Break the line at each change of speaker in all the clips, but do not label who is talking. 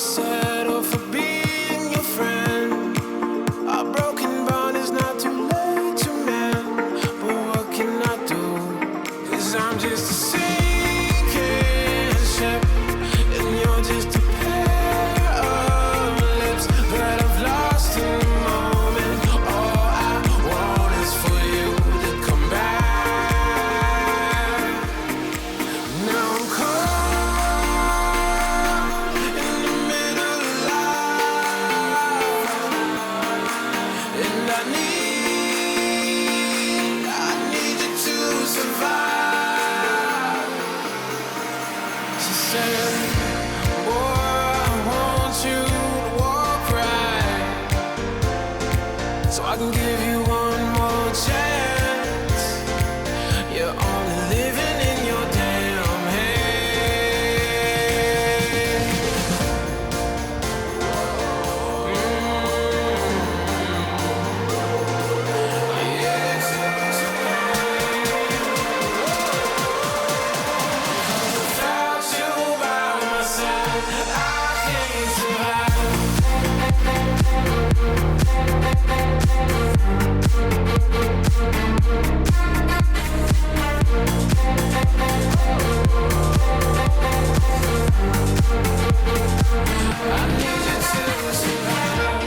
settle for being your friend. Our broken bond is not too late to mend. But what can I do? 'Cause I'm just a sinking ship, and you're just a pair of lips that I've lost in the moment. All I want is for you to come back. Now I'm caught in the middle of life, and I need you to survive. She said, boy, I want you to walk right, so I can give you one more chance. You're only living in your damn head. Without you by my side, I can't survive. I need you to survive.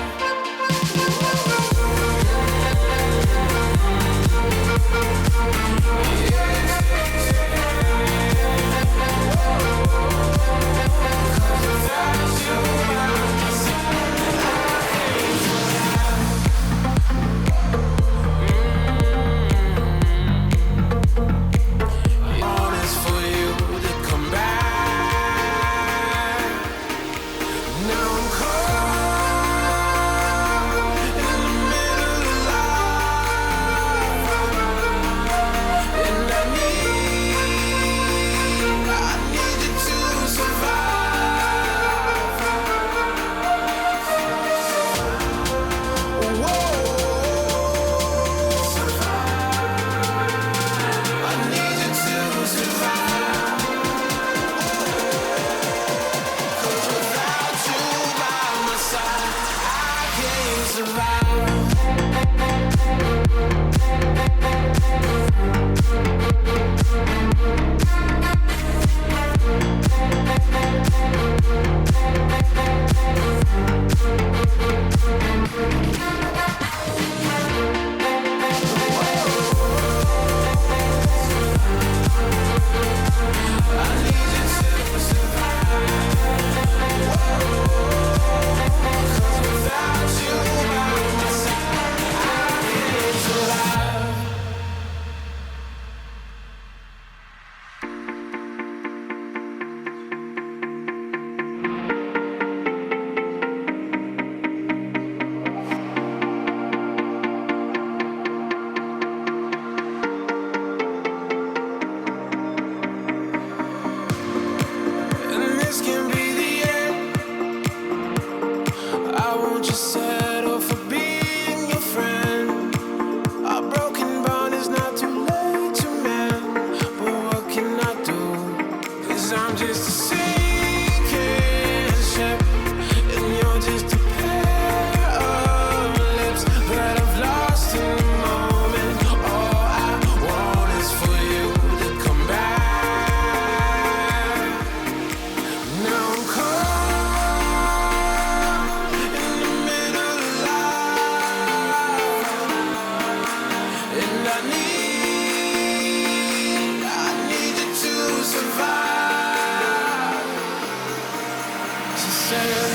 Without you by my side, all is for you to come back. Now I'm caught in the middle of life, and I need you to survive. Whoa, I need you to survive. 'Cause without you by my side, I can't survive. I need you to survive. 'Cause without you by my side, I can't survive. And this can be the end. I won't just settle for being your friend. Our broken bond is not too late to mend. But what can I do? 'Cause I'm just a sinking ship, and you're just a pair of lips that I've lost in the moment. All I want is for you to come back. Now I'm caught in the middle of life, and I need you to survive. She said,